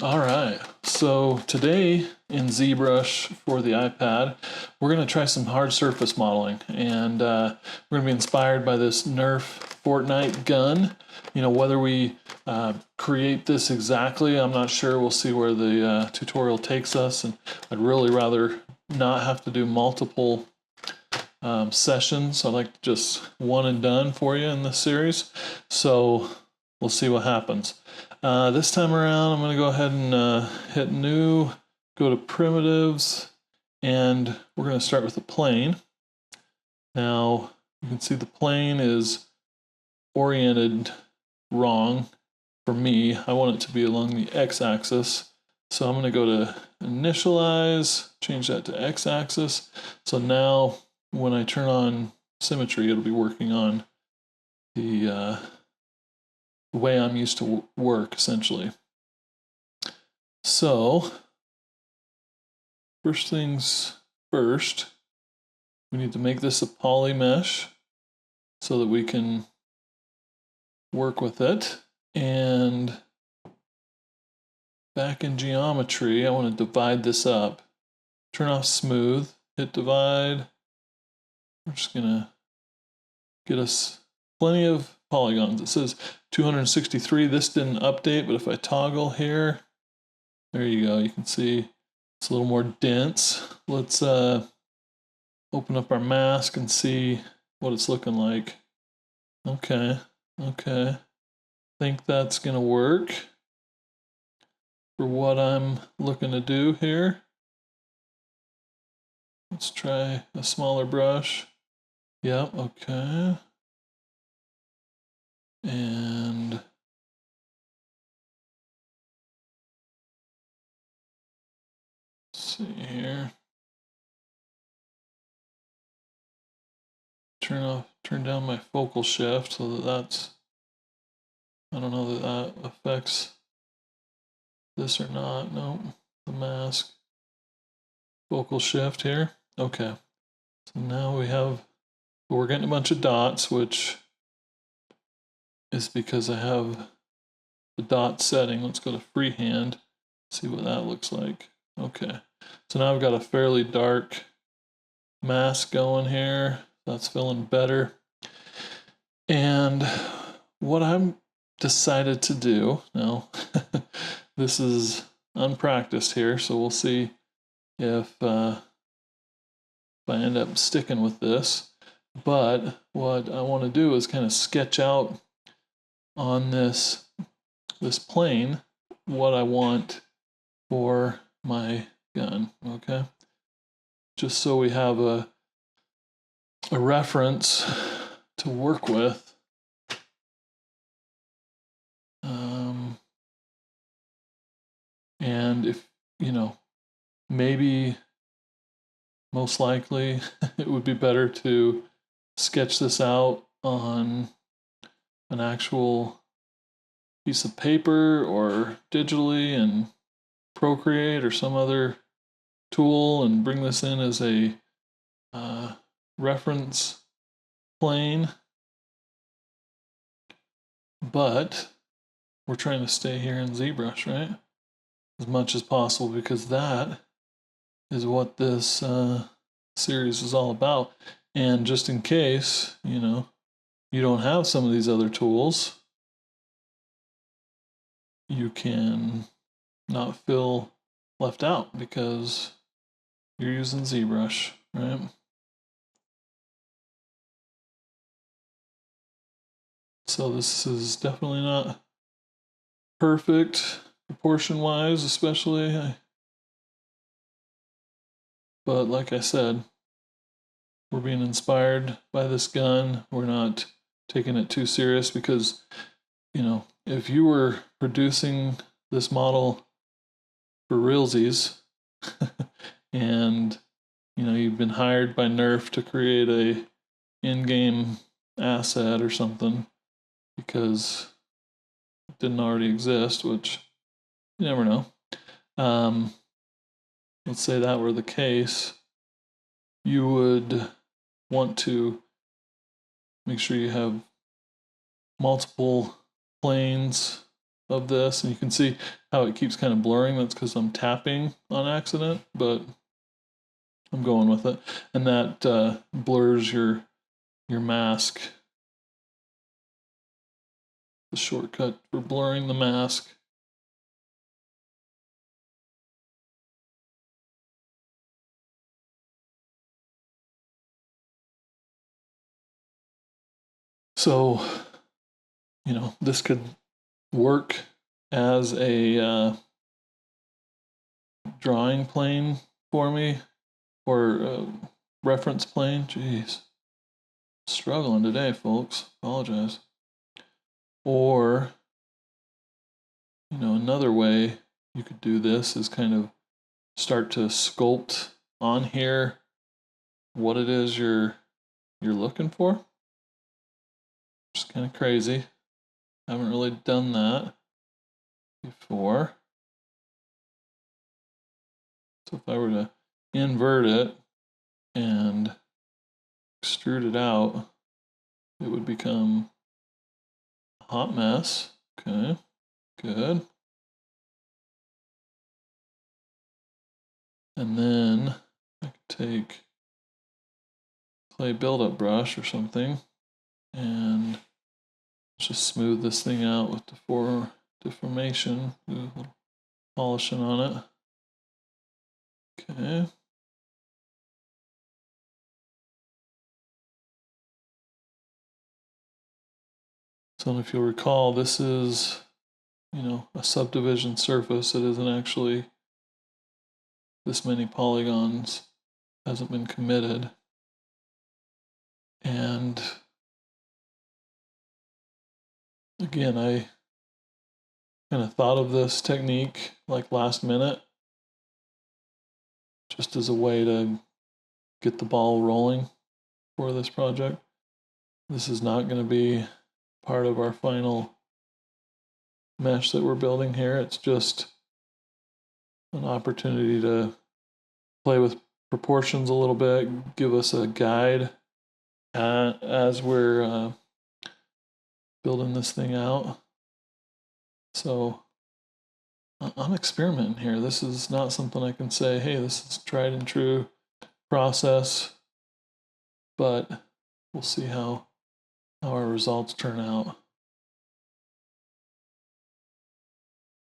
All right, so today in ZBrush for the iPad, we're going to try some hard surface modeling, and we're going to be inspired by this Nerf Fortnite gun. You know, whether we create this exactly, I'm not sure. We'll see where the tutorial takes us, and I'd really rather not have to do multiple sessions. I like just one and done for you in this series, so we'll see what happens. This time around, I'm going to go ahead and hit new, go to primitives, and we're going to start with the plane. Now, you can see the plane is oriented wrong for me. I want it to be along the x-axis. So I'm going to go to initialize, change that to x-axis. So now when I turn on symmetry, it'll be working on the way I'm used to work, essentially. So, first things first, we need to make this a polymesh so that we can work with it. And back in geometry, I want to divide this up. Turn off smooth, hit divide. We're just going to get us plenty of polygons. It says 263. This didn't update, but if I toggle here, there you go. You can see it's a little more dense. Let's open up our mask and see what it's looking like. Okay. I think that's going to work for what I'm looking to do here. Let's try a smaller brush. Yep, okay. And let's see here. Turn down my focal shift so that's, I don't know that affects this or not. Nope, the mask. Focal shift here. Okay. So now we're getting a bunch of dots, which is because I have the dot setting. Let's go to freehand, see what that looks like. Okay. So now I've got a fairly dark mask going here. That's feeling better. And what I'm decided to do now, this is unpracticed here, so we'll see if I end up sticking with this. But what I want to do is kind of sketch out on this plane what I want for my gun, okay? Just so we have a reference to work with. And if, you know, maybe most likely it would be better to sketch this out on an actual piece of paper or digitally and Procreate or some other tool and bring this in as a reference plane. But we're trying to stay here in ZBrush, right? As much as possible, because that is what this series is all about. And just in case, you know, you don't have some of these other tools, you can not feel left out because you're using ZBrush, right? So this is definitely not perfect proportion-wise, especially. But like I said, we're being inspired by this gun. We're not taking it too serious because, you know, if you were producing this model for realsies and, you know, you've been hired by Nerf to create a in-game asset or something because it didn't already exist, which you never know. Let's say that were the case, you would want to make sure you have multiple planes of this, and you can see how it keeps kind of blurring. That's because I'm tapping on accident, but I'm going with it. And that blurs your mask. The shortcut for blurring the mask. So, you know, this could work as a drawing plane for me, or reference plane. Jeez, struggling today, folks. Apologize. Or, you know, another way you could do this is kind of start to sculpt on here what it is you're looking for. Just kind of crazy. Haven't really done that before. So if I were to invert it and extrude it out, it would become a hot mess. Okay, good. And then I could take Clay Buildup brush or something and just smooth this thing out with the deformation, do a little polishing on it. Okay. So if you'll recall, this is, you know, a subdivision surface. It isn't actually this many polygons, hasn't been committed. And again, I kind of thought of this technique like last minute, just as a way to get the ball rolling for this project. This is not going to be part of our final mesh that we're building here. It's just an opportunity to play with proportions a little bit, give us a guide as we're building this thing out. So I'm experimenting here. This is not something I can say, hey, this is tried and true process, but we'll see how our results turn out.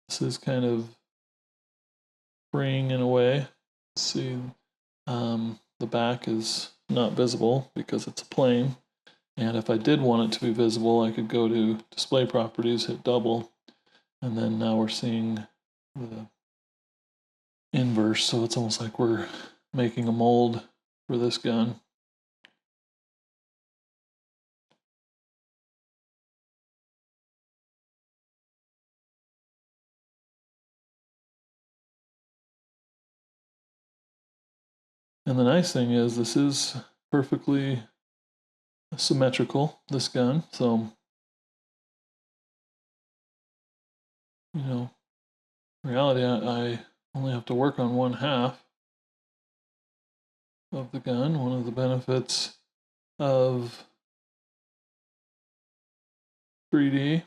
This is kind of freeing in a way. See, the back is not visible because it's a plane. And if I did want it to be visible, I could go to display properties, hit double, and then now we're seeing the inverse. So it's almost like we're making a mold for this gun. And the nice thing is this is perfectly symmetrical, this gun. So, you know, in reality, I only have to work on one half of the gun. One of the benefits of 3D.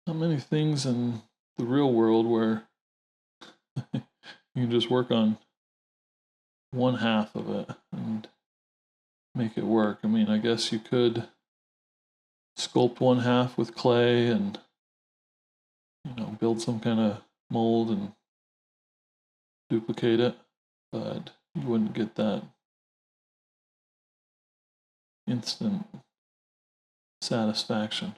Not many things in the real world where you can just work on one half of it and make it work. I mean, I guess you could sculpt one half with clay and, you know, build some kind of mold and duplicate it, but you wouldn't get that instant satisfaction.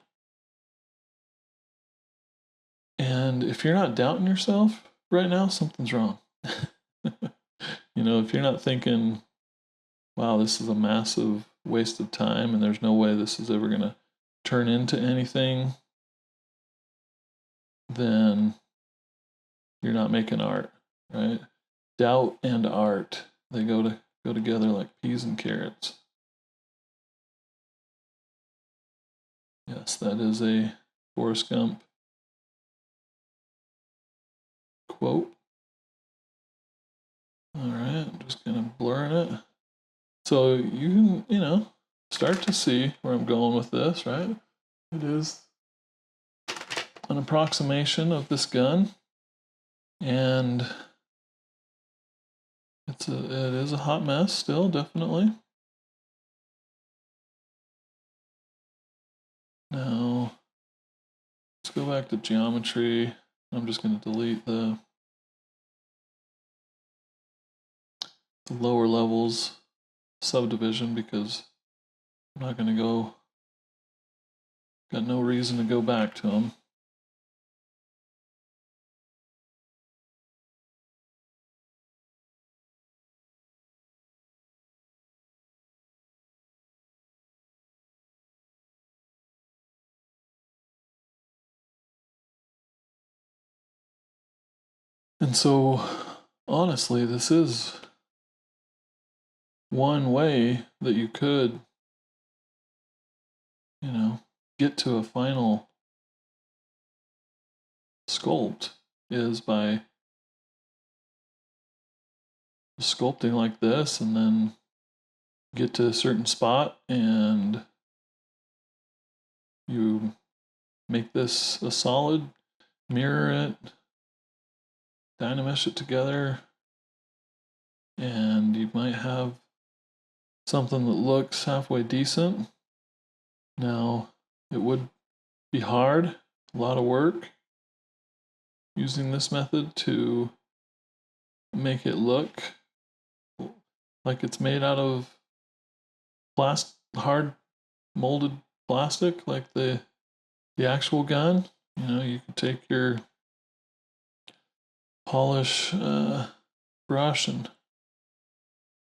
And if you're not doubting yourself right now, something's wrong. You know, if you're not thinking, wow, this is a massive waste of time and there's no way this is ever going to turn into anything, then you're not making art, right? Doubt and art, they go together like peas and carrots. Yes, that is a Forrest Gump quote. All right, I'm just kind of blurring it. So you can, you know, start to see where I'm going with this, right? It is an approximation of this gun, and it is a hot mess still, definitely. Now, let's go back to geometry. I'm just going to delete the lower levels subdivision because I'm not going to got no reason to go back to them. And so, honestly, this is one way that you could, get to a final sculpt is by sculpting like this and then get to a certain spot and you make this a solid, mirror it, dynamesh it together, and you might have something that looks halfway decent. Now, it would be hard, a lot of work, using this method to make it look like it's made out of hard molded plastic, like the actual gun. You could take your polish brush and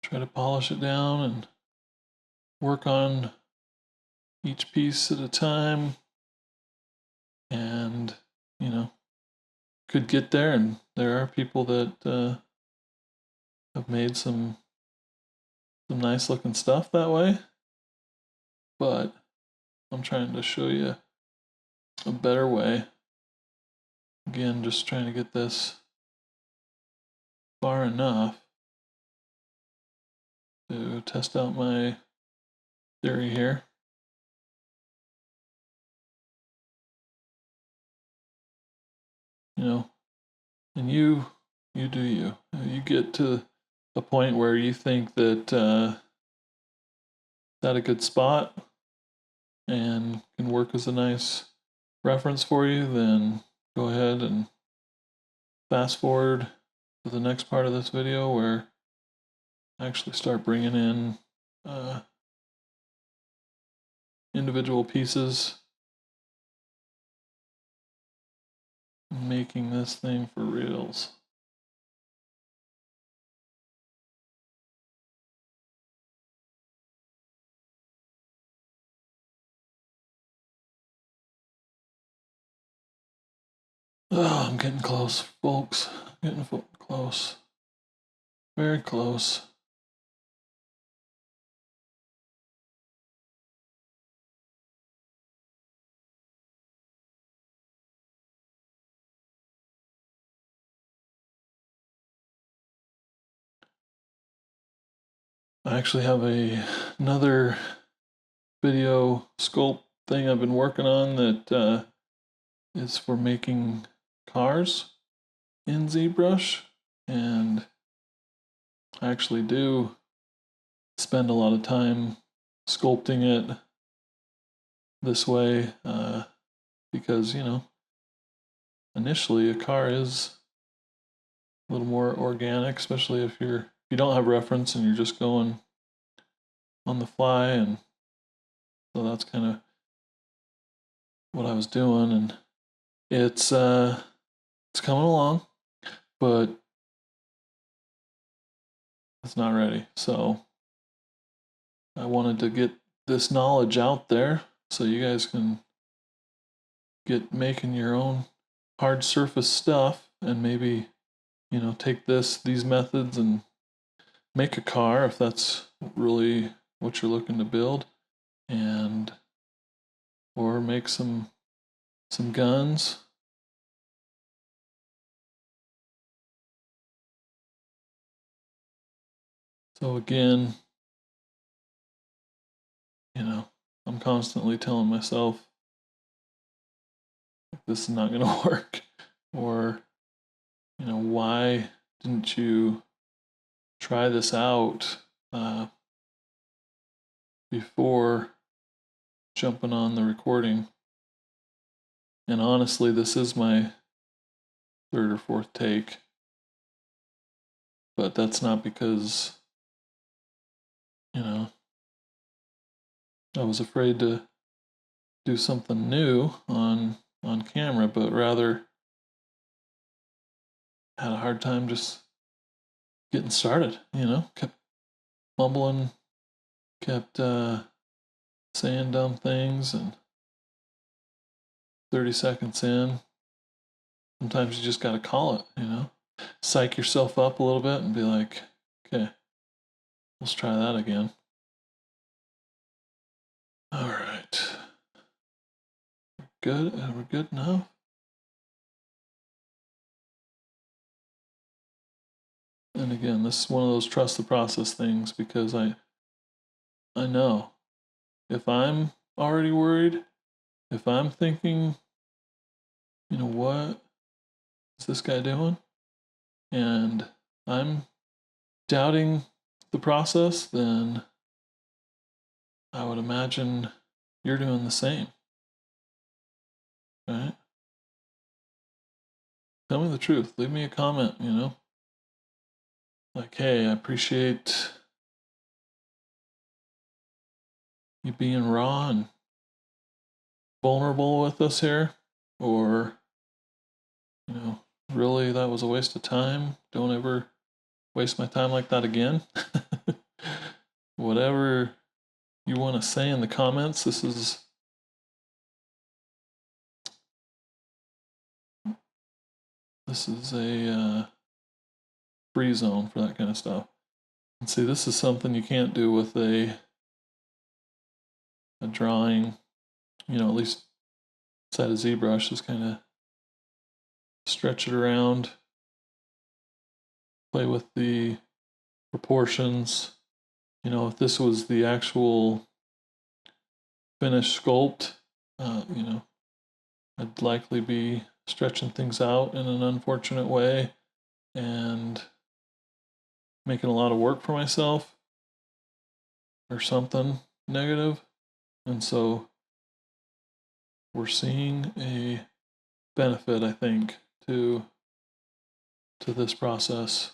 try to polish it down and work on each piece at a time, and could get there. And there are people that have made some nice looking stuff that way, but I'm trying to show you a better way. Again, just trying to get this far enough to test out my theory here. And you do you. You get to a point where you think that at a good spot and can work as a nice reference for you, then go ahead and fast forward to the next part of this video where I actually start bringing in individual pieces, making this thing for reals. Oh, I'm getting close, folks. Getting close. Very close. I actually have another video sculpt thing I've been working on that is for making cars in ZBrush, and I actually do spend a lot of time sculpting it this way because initially a car is a little more organic, especially if you don't have reference and you're just going on the fly. And so that's kind of what I was doing, and it's coming along, but it's not ready. So I wanted to get this knowledge out there so you guys can get making your own hard surface stuff, and maybe take these methods and make a car if that's really what you're looking to build, and or make some guns. So again, you know, I'm constantly telling myself this is not going to work, or, you know, why didn't you try this out before jumping on the recording? And honestly, this is my third or fourth take, but that's not because, you know, I was afraid to do something new on camera, but rather had a hard time just getting started, you know, kept mumbling, kept saying dumb things, and 30 seconds in, sometimes you just got to call it, you know, psych yourself up a little bit and be like, okay, let's try that again. All right. Good. We're good now. And again, this is one of those trust the process things, because I know if I'm already worried, if I'm thinking, you know, what is this guy doing? And I'm doubting the process, then I would imagine you're doing the same, right? Tell me the truth. Leave me a comment, you know? Like, hey, I appreciate you being raw and vulnerable with us here. Or, you know, really, that was a waste of time. Don't ever waste my time like that again. Whatever you want to say in the comments, this is a free zone for that kind of stuff. And see, this is something you can't do with a drawing, you know, at least inside of ZBrush, just kind of stretch it around, play with the proportions. You know, if this was the actual finished sculpt, you know, I'd likely be stretching things out in an unfortunate way and making a lot of work for myself or something negative. And so we're seeing a benefit, I think, to this process.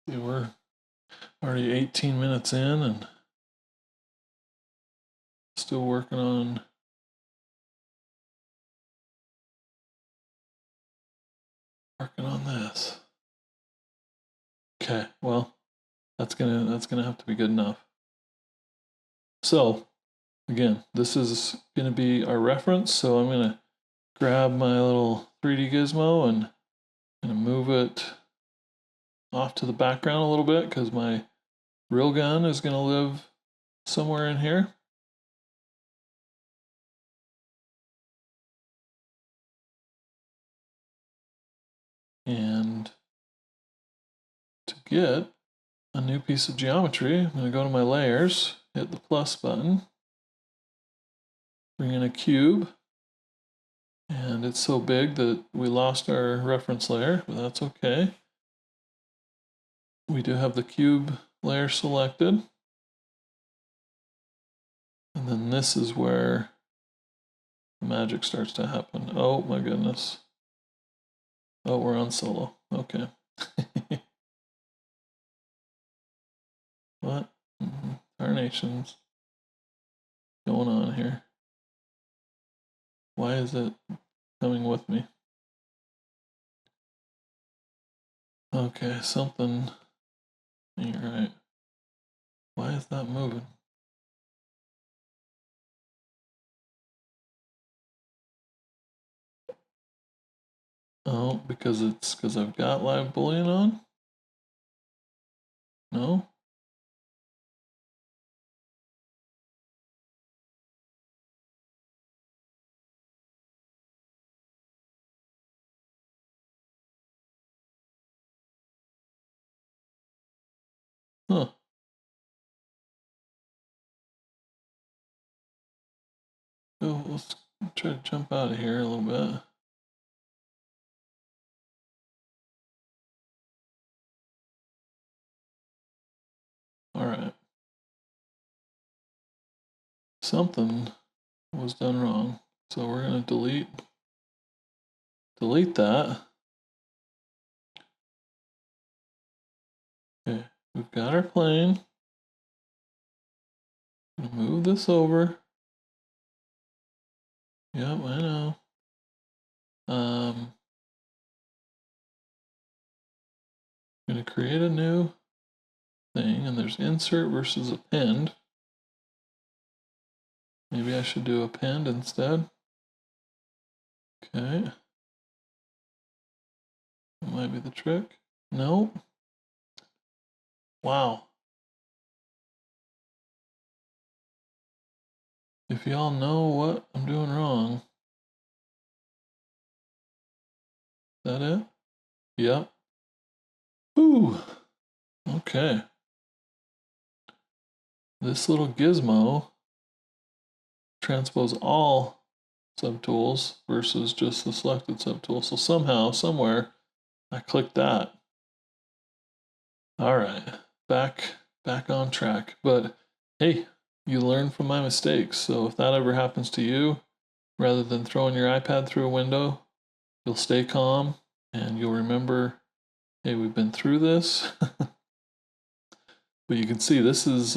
We're already 18 minutes in and still working on this. Okay, well, that's gonna have to be good enough. So again, this is gonna be our reference. So I'm gonna grab my little 3D gizmo and gonna move it off to the background a little bit, because my real gun is gonna live somewhere in here. And to get a new piece of geometry, I'm going to go to my layers, hit the plus button, bring in a cube, and it's so big that we lost our reference layer, but that's okay. We do have the cube layer selected. And then this is where the magic starts to happen. Oh my goodness. Oh, we're on solo. Okay. What? Tarnations going on here? Why is it coming with me? Okay, something ain't right. Why is that moving? Oh, because I've got live Boolean on? No? Huh. go. Let's try to jump out of here a little bit. All right. Something was done wrong. So we're going to delete that. Okay, we've got our plane. Move this over. Yep, I know. I'm going to create a new thing, and there's insert versus append. Maybe I should do append instead. Okay. That might be the trick. Nope. Wow. If y'all know what I'm doing wrong. Is that it? Yep. Ooh. Okay. This little gizmo transpose all subtools versus just the selected subtool. So somehow, somewhere, I clicked that. All right, back on track. But hey, you learn from my mistakes. So if that ever happens to you, rather than throwing your iPad through a window, you'll stay calm and you'll remember, hey, we've been through this. But you can see this is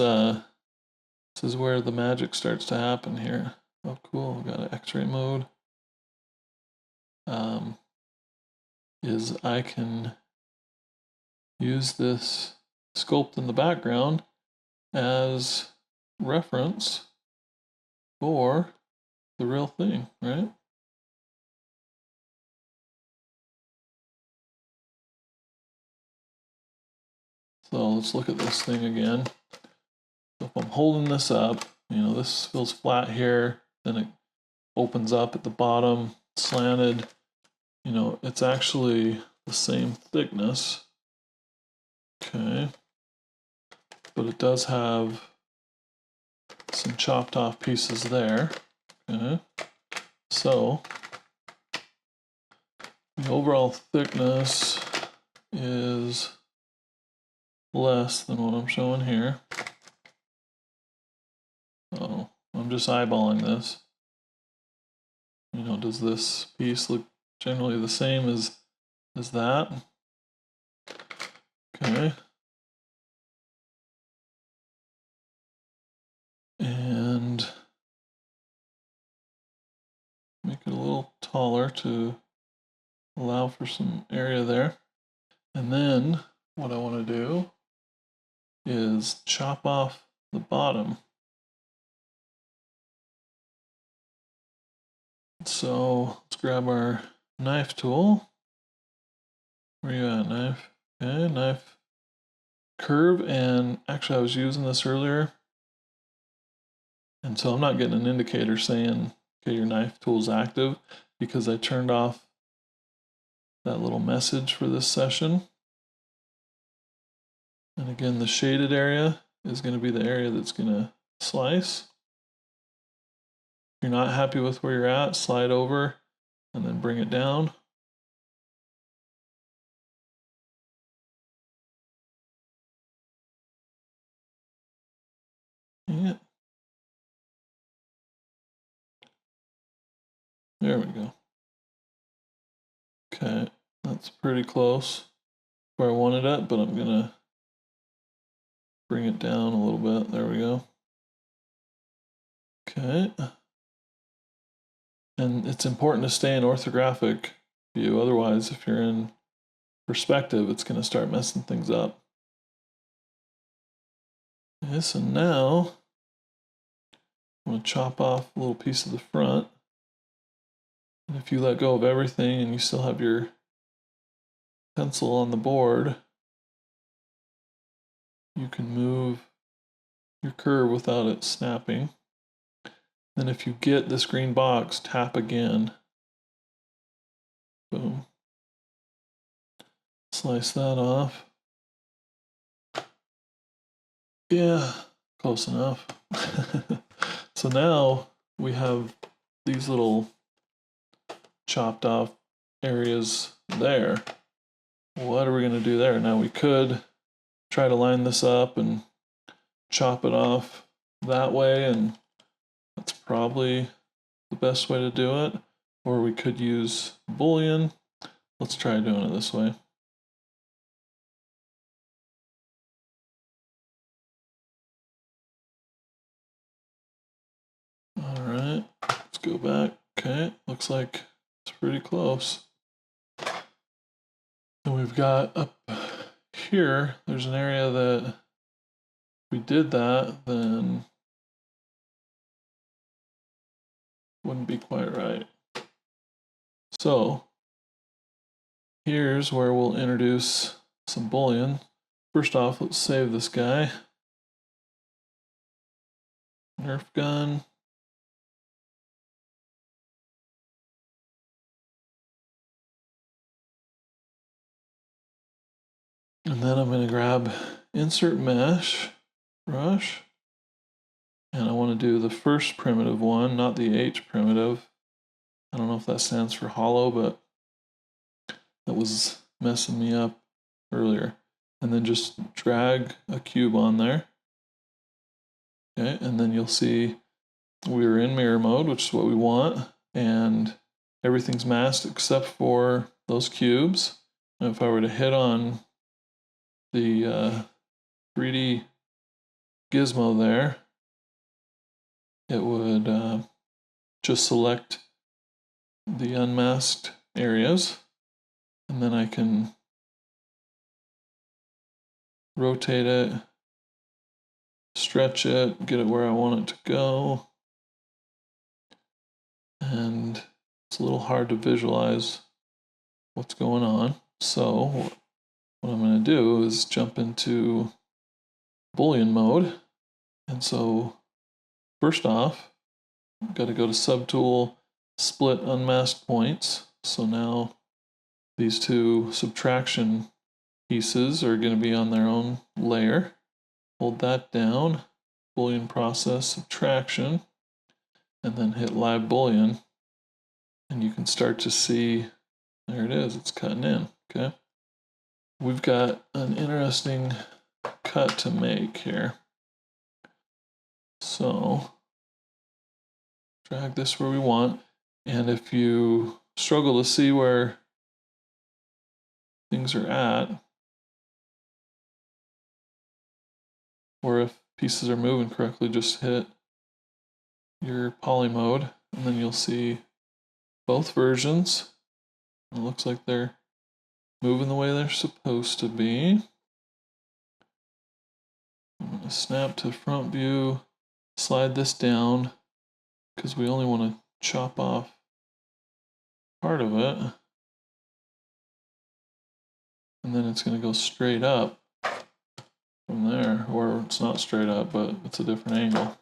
where the magic starts to happen here. Oh, cool! We got an X-ray mode. Is I can use this sculpt in the background as reference for the real thing, right? So let's look at this thing again. So if I'm holding this up, this feels flat here, then it opens up at the bottom, slanted. It's actually the same thickness. Okay. But it does have some chopped off pieces there. Okay. So the overall thickness is less than what I'm showing here. Oh, I'm just eyeballing this. Does this piece look generally the same as that? Okay. And make it a little taller to allow for some area there. And then what I want to do is chop off the bottom. So let's grab our knife tool. Where you at, knife? Okay, knife. Curve, and actually I was using this earlier. And so I'm not getting an indicator saying, okay, your knife tool is active, because I turned off that little message for this session. And again, the shaded area is going to be the area that's going to slice. If you're not happy with where you're at, slide over and then bring it down. Yeah. There we go. Okay, that's pretty close where I wanted it, but I'm going to bring it down a little bit. There we go. Okay. And it's important to stay in orthographic view. Otherwise, if you're in perspective, it's going to start messing things up. Okay, so now I'm going to chop off a little piece of the front. And if you let go of everything and you still have your pencil on the board, you can move your curve without it snapping. Then if you get this green box, tap again. Boom. Slice that off. Yeah, close enough. So now we have these little chopped off areas there. What are we going to do there? Now we could try to line this up and chop it off that way, and that's probably the best way to do it. Or we could use Boolean. Let's try doing it this way. All right, let's go back. Okay, looks like it's pretty close. And we've got up here, there's an area that if we did that, then wouldn't be quite right. So here's where we'll introduce some Boolean. First off, let's save this guy. Nerf gun. And then I'm going to grab insert mesh, brush. And I want to do the first primitive one, not the H primitive. I don't know if that stands for hollow, but that was messing me up earlier. And then just drag a cube on there. Okay, and then you'll see we're in mirror mode, which is what we want. And everything's masked except for those cubes. And if I were to hit on the 3D gizmo there, it would just select the unmasked areas, and then I can rotate it, stretch it, get it where I want it to go. And it's a little hard to visualize what's going on. So what I'm going to do is jump into Boolean mode. And so first off, I've got to go to subtool, split unmasked points. So now these two subtraction pieces are going to be on their own layer. Hold that down, Boolean process subtraction, and then hit live Boolean. And you can start to see, there it is, it's cutting in, okay? We've got an interesting cut to make here. So drag this where we want, and if you struggle to see where things are at, or if pieces are moving correctly, just hit your poly mode, and then you'll see both versions. It looks like they're moving the way they're supposed to be. I'm going to snap to front view, slide this down, because we only want to chop off part of it. And then it's going to go straight up from there, or it's not straight up, but it's a different angle.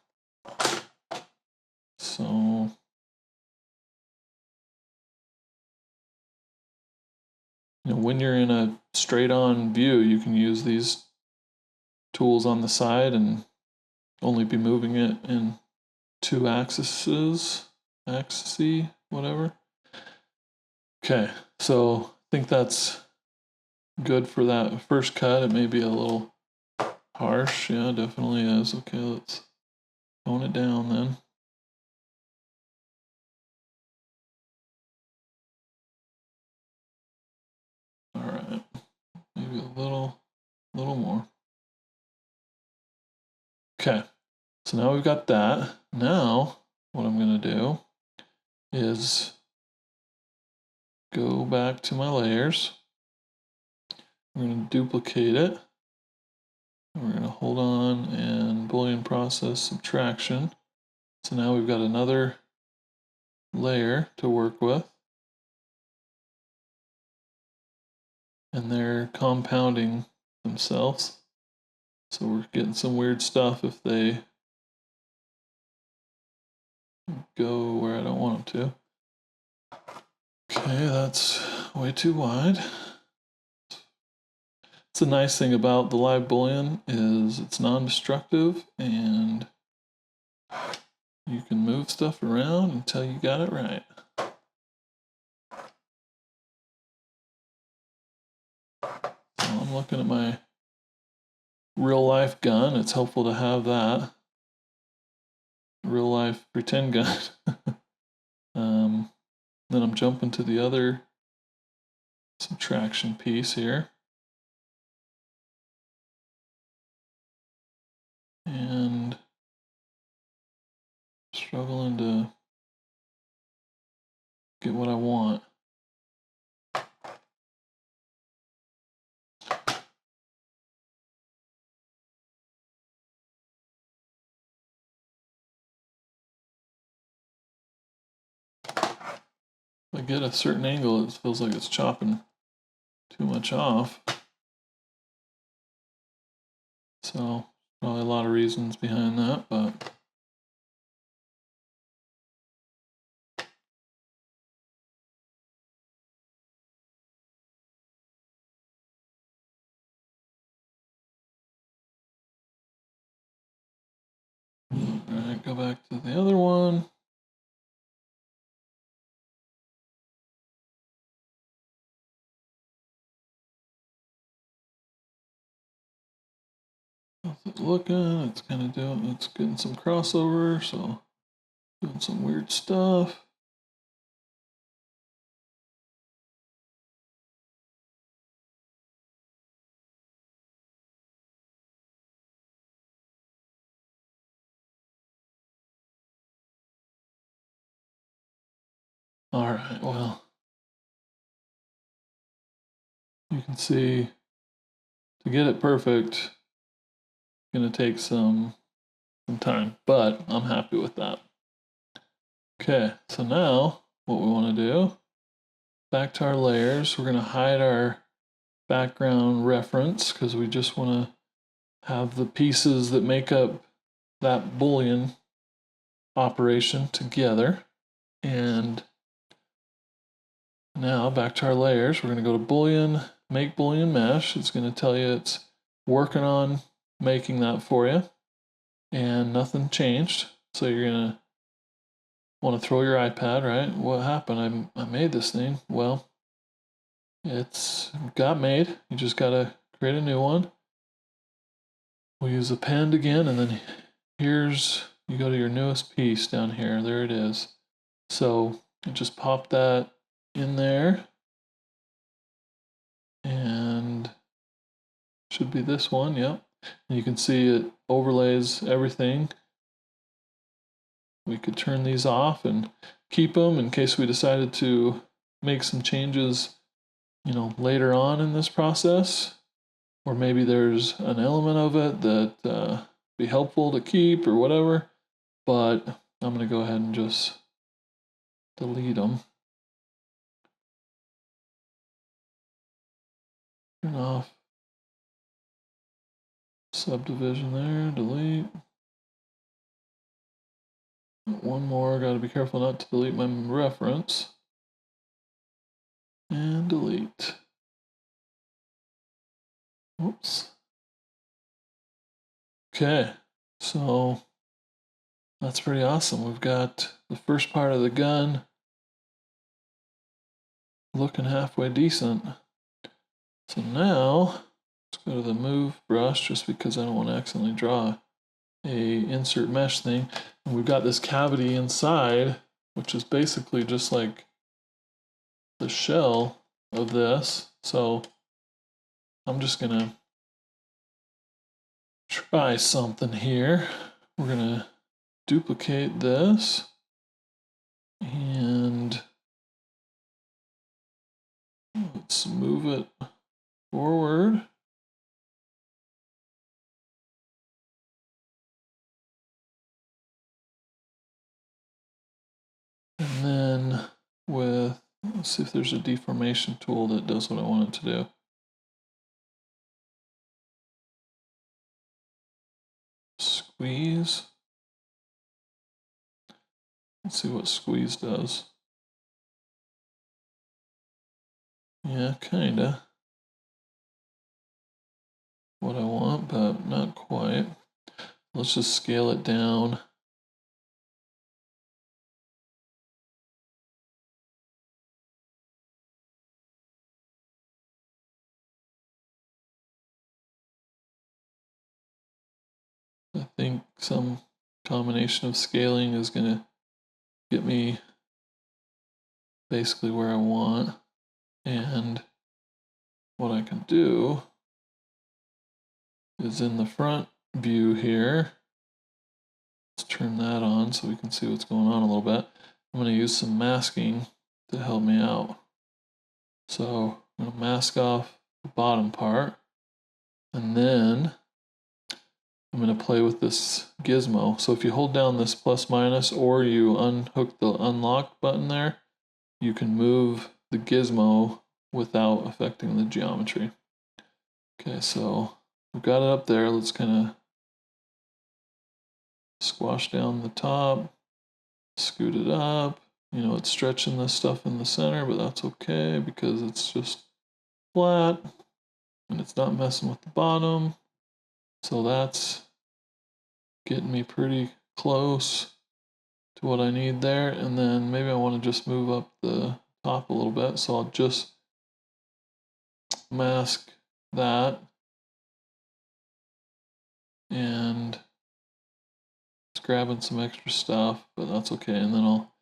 So when you're in a straight on view, you can use these tools on the side and only be moving it in two axes, whatever. Okay, so I think that's good for that first cut. It may be a little harsh. Yeah, definitely is. Okay, let's tone it down then. All right, maybe a little more. Okay, so now we've got that. Now, what I'm going to do is go back to my layers. We're going to duplicate it. We're going to hold on and Boolean process subtraction. So now we've got another layer to work with. And they're compounding themselves. So we're getting some weird stuff if they go where I don't want them to. Okay, that's way too wide. It's the nice thing about the live Boolean is it's non-destructive, and You can move stuff around until you got it right. So I'm looking at my real life gun. It's helpful to have that. Real life pretend gun. Then I'm jumping to the other subtraction piece here. And struggling to get what I want. If I get a certain angle, it feels like it's chopping too much off. So probably a lot of reasons behind that, but alright, go back to the other one. How's it looking? It's kind of doing, it's getting some crossover, so doing some weird stuff. Alright, well, you can see to get it perfect, it's gonna take some time, but I'm happy with that. Okay, so now what we want to do, back to our layers, we're going to hide our background reference because we just want to have the pieces that make up that Boolean operation together. And now back to our layers, we're going to go to Boolean, make Boolean mesh. It's going to tell you it's working on making that for you, and nothing changed. So you're going to want to throw your iPad, right? What happened? I made this thing. Well, it's got made. You just got to create a new one. We'll use append again, and then here's, you go to your newest piece down here. There it is. So just pop that in there, and should be this one. Yep. And you can see it overlays everything. We could turn these off and keep them in case we decided to make some changes, you know, later on in this process, or maybe there's an element of it that be helpful to keep or whatever. But I'm going to go ahead and just delete them. Turn off subdivision there, delete. One more, got to be careful not to delete my reference. And delete. Oops. Okay, so that's pretty awesome. We've got the first part of the gun looking halfway decent. So now, let's go to the move brush just because I don't want to accidentally draw a insert mesh thing. And we've got this cavity inside, which is basically just like the shell of this. So I'm just gonna try something here. We're gonna duplicate this and let's move it forward. And then with, let's see if there's a deformation tool that does what I want it to do. Squeeze. Let's see what squeeze does. Yeah, kinda what I want, but not quite. Let's just scale it down. think some combination of scaling is going to get me basically where I want. And what I can do is in the front view here, let's turn that on so we can see what's going on a little bit. I'm going to use some masking to help me out. So I'm going to mask off the bottom part, and then I'm going to play with this gizmo. So if you hold down this plus minus or you unhook the unlock button there, you can move the gizmo without affecting the geometry. Okay, so we've got it up there. Let's kind of squash down the top, scoot it up. You know, it's stretching this stuff in the center, but that's okay because it's just flat and it's not messing with the bottom. So that's getting me pretty close to what I need there. And then maybe I want to just move up the top a little bit. So I'll just mask that. And it's grabbing some extra stuff, but that's okay. And then I'll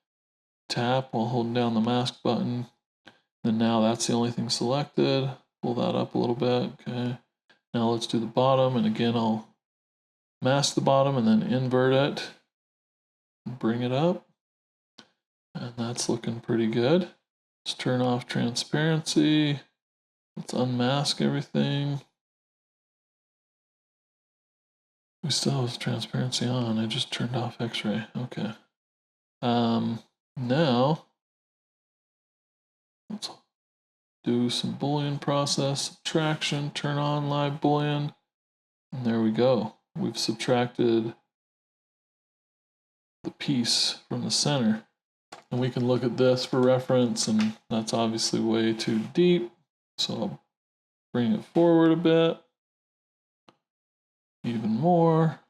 tap while holding down the mask button. And now that's the only thing selected. Pull that up a little bit. Okay. Now let's do the bottom. And again, I'll mask the bottom and then invert it. Bring it up. And that's looking pretty good. Let's turn off transparency. Let's unmask everything. We still have transparency on. I just turned off X-ray. Okay. Now let's do some Boolean process subtraction. Turn on live Boolean, and there we go. We've subtracted the piece from the center, and we can look at this for reference. And that's obviously way too deep, so I'll bring it forward a bit, even more.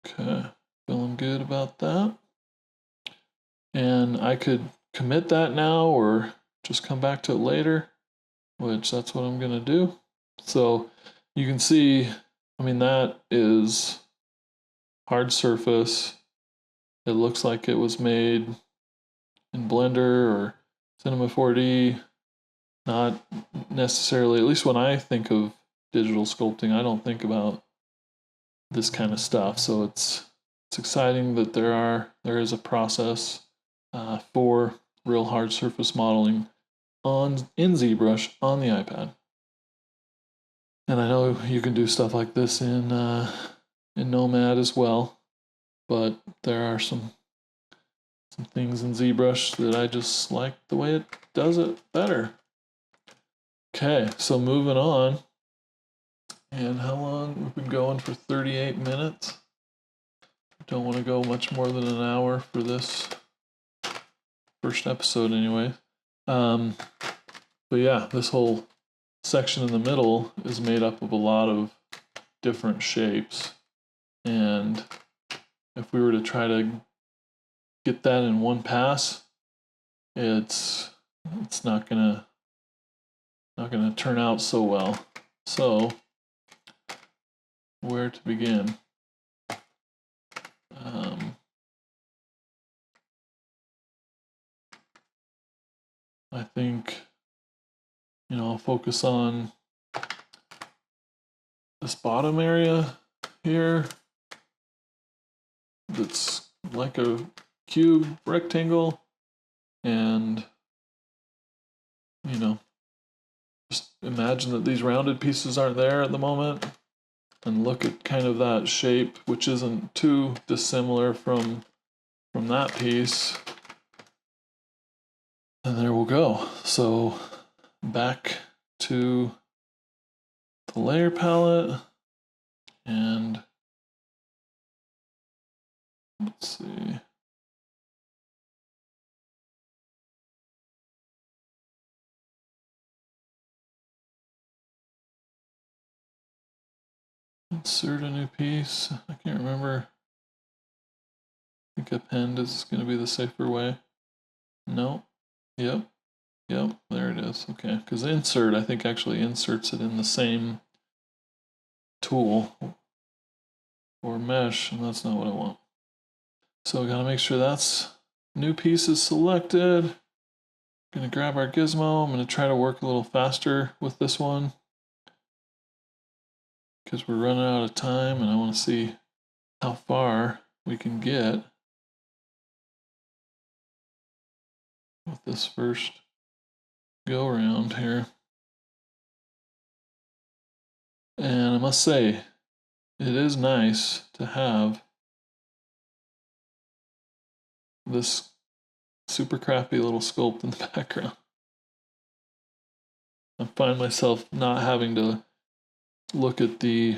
Okay, feeling good about that. And I could commit that now or just come back to it later, which that's what I'm gonna do. So you can see, I mean, that is hard surface. It looks like it was made in Blender or Cinema 4D. Not necessarily, at least when I think of digital sculpting, I don't think about this kind of stuff. So it's exciting that there is a process for real hard surface modeling in ZBrush on the iPad. And I know you can do stuff like this in Nomad as well, but there are some things in ZBrush that I just like the way it does it better. Okay, so moving on. And how long? We've been going for 38 minutes. Don't want to go much more than an hour for this first episode anyway. But yeah, this whole section in the middle is made up of a lot of different shapes. And if we were to try to get that in one pass, it's not gonna turn out so well. So where to begin? I think, I'll focus on this bottom area here. That's like a cube rectangle, and just imagine that these rounded pieces aren't there at the moment, and look at kind of that shape, which isn't too dissimilar from that piece. And there we'll go. So back to the layer palette, and let's see. Insert a new piece. I can't remember. I think append is going to be the safer way. No. Yep. Yep, there it is. Okay, because insert, I think, actually inserts it in the same tool or mesh, and that's not what I want. So we gotta make sure that's new piece is selected. Gonna grab our gizmo. I'm gonna try to work a little faster with this one because we're running out of time and I want to see how far we can get with this first go around here. And I must say, it is nice to have this super crappy little sculpt in the background. I find myself not having to look at the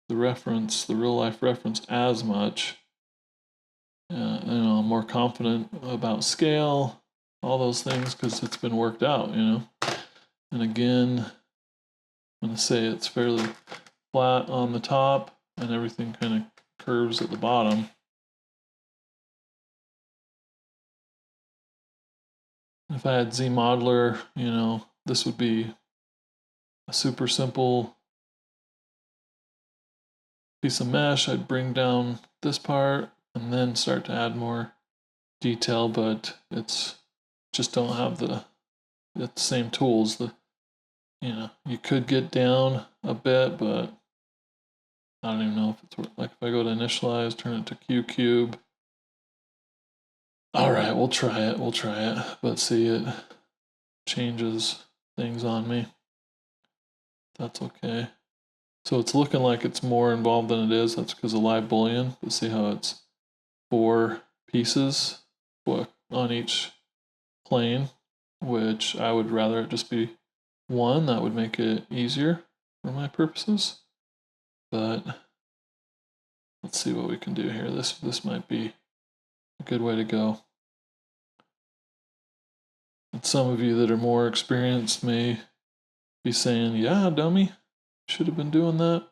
reference, the real life reference as much. I'm more confident about scale, all those things, because it's been worked out, And again, I'm going to say it's fairly flat on the top and everything kind of curves at the bottom. If I had ZModeler, this would be a super simple piece of mesh. I'd bring down this part and then start to add more detail, but it's just don't have the same tools. You could get down a bit, but I don't even know if it's like if I go to initialize, turn it to Q cube. All right, we'll try it. But see, it changes things on me. That's okay. So it's looking like it's more involved than it is. That's because of live Boolean. But see how it's 4 pieces on each plane, which I would rather it just be 1. That would make it easier for my purposes. But let's see what we can do here. This might be a good way to go. And some of you that are more experienced may be saying, yeah, dummy, should have been doing that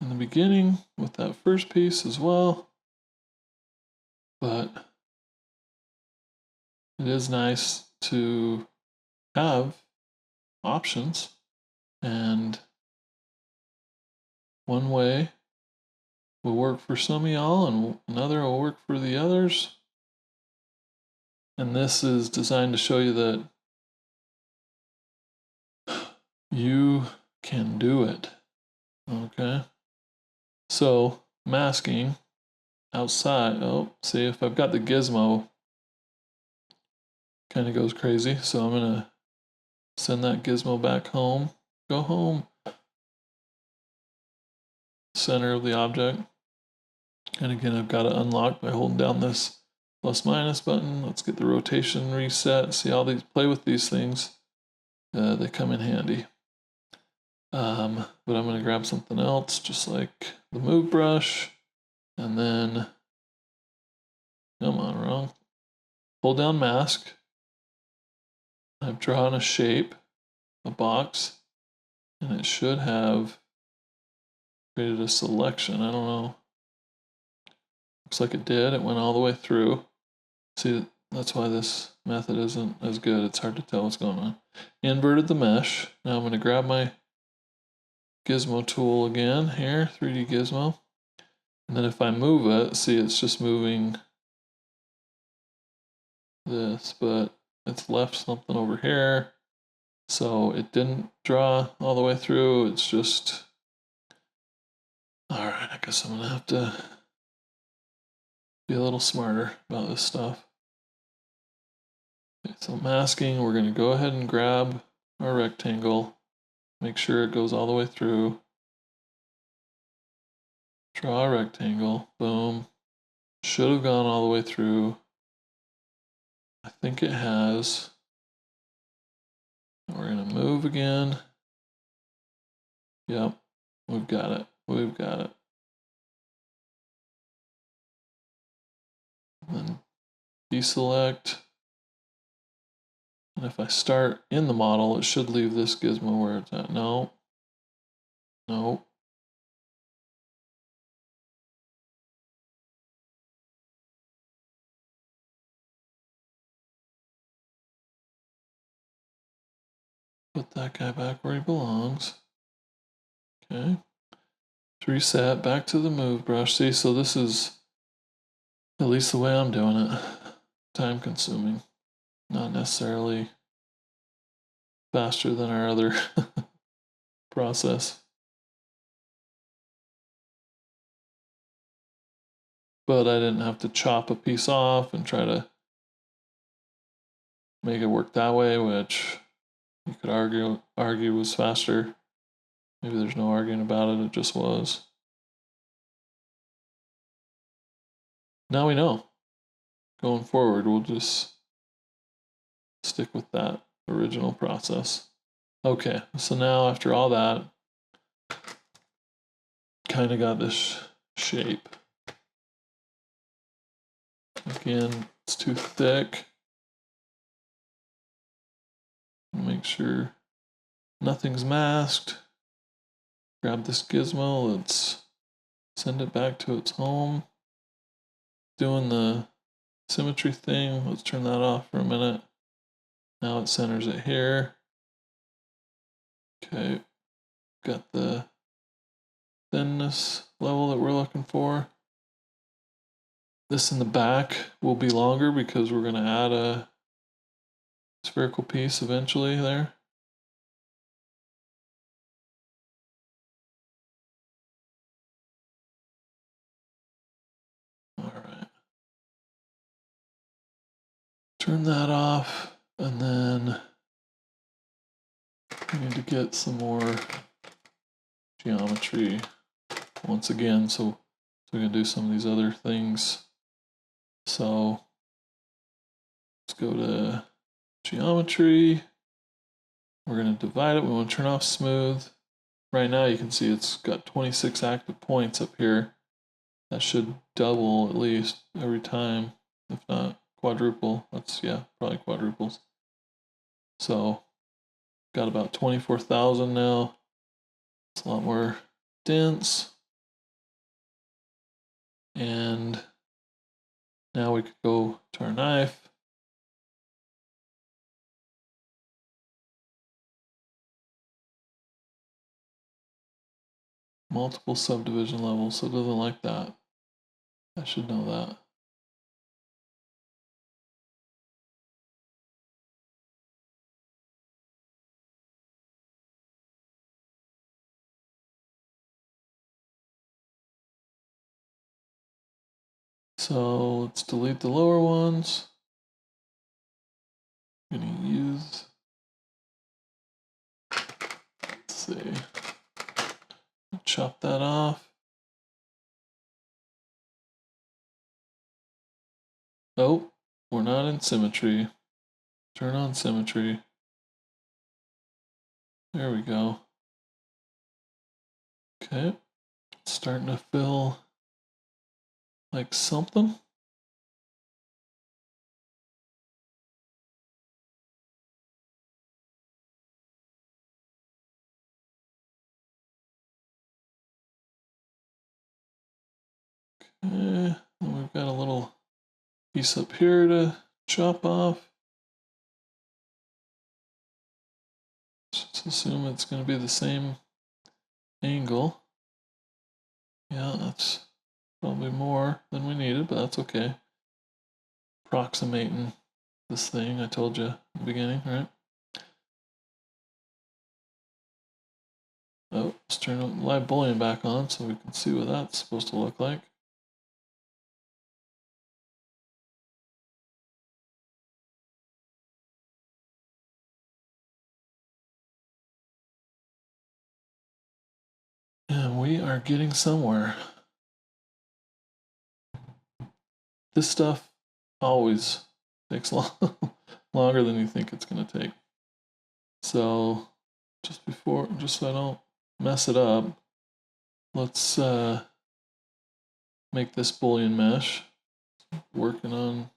in the beginning with that first piece as well. But it is nice to have options, and one way will work for some of y'all and another will work for the others. And this is designed to show you that you can do it. Okay. So masking outside. Oh, see if I've got the gizmo, kind of goes crazy. So I'm gonna send that gizmo back home. Go home. Center of the object. And again, I've got to unlock by holding down this plus minus button. Let's get the rotation reset. See all these, play with these things. They come in handy. But I'm going to grab something else, just like the move brush. And then, come on, wrong. Hold down mask. I've drawn a shape, a box, and it should have created a selection. I don't know. Looks like it did. It went all the way through. See, that's why this method isn't as good. It's hard to tell what's going on. Inverted the mesh. Now I'm going to grab my gizmo tool again here, 3D gizmo. And then if I move it, see it's just moving this, but it's left something over here. So it didn't draw all the way through. It's just, all right, I guess I'm going to have to be a little smarter about this stuff. Okay, so masking, we're going to go ahead and grab our rectangle, make sure it goes all the way through. Draw a rectangle, boom. Should have gone all the way through. I think it has. We're going to move again. Yep, we've got it. We've got it. And then deselect. And if I start in the model, it should leave this gizmo where it's at. No. No. Put that guy back where he belongs. Okay. Reset, back to the move brush. See, so this is at least the way I'm doing it. Time consuming. Not necessarily faster than our other process. But I didn't have to chop a piece off and try to make it work that way, which you could argue was faster. Maybe there's no arguing about it, it just was. Now we know. Going forward, we'll just stick with that original process. Okay, so now after all that, kind of got this shape. Again, it's too thick. Make sure nothing's masked. Grab this gizmo, let's send it back to its home. Doing the symmetry thing, let's turn that off for a minute. Now it centers it here. Okay, got the thinness level that we're looking for. This in the back will be longer because we're going to add a spherical piece eventually there. All right. Turn that off, and then we need to get some more geometry once again, so we can do some of these other things. So let's go to geometry. We're going to divide it. We want to turn off smooth. Right now you can see it's got 26 active points up here. That should double at least every time, if not quadruple. That's, yeah, probably quadruples. So got about 24,000 now. It's a lot more dense. And now we could go to our knife. Multiple subdivision levels, so it doesn't like that. I should know that. So let's delete the lower ones. I'm gonna use, let's see, chop that off. Oh, we're not in symmetry. Turn on symmetry. There we go. Okay, it's starting to feel like something. Okay, and we've got a little piece up here to chop off. Let's assume it's going to be the same angle. Yeah, that's probably more than we needed, but that's okay. Approximating this thing I told you in the beginning, right? Oh, let's turn live Boolean back on so we can see what that's supposed to look like. And we are getting somewhere. This stuff always takes longer than you think it's going to take. So just so I don't mess it up, let's make this Boolean mesh. Working on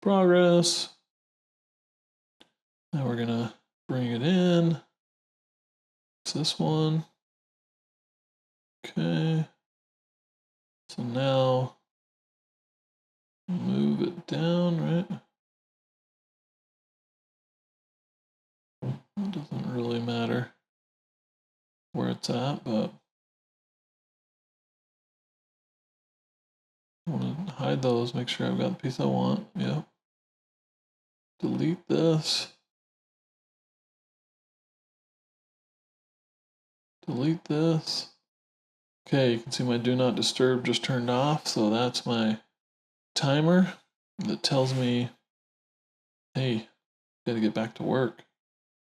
progress. Now we're gonna bring it in. It's this one. Okay. So now move it down, right? It doesn't really matter where it's at, but I want to hide those, make sure I've got the piece I want. Yep. Delete this. Delete this. Okay, you can see my do not disturb just turned off, so that's my timer that tells me, hey, gotta get back to work.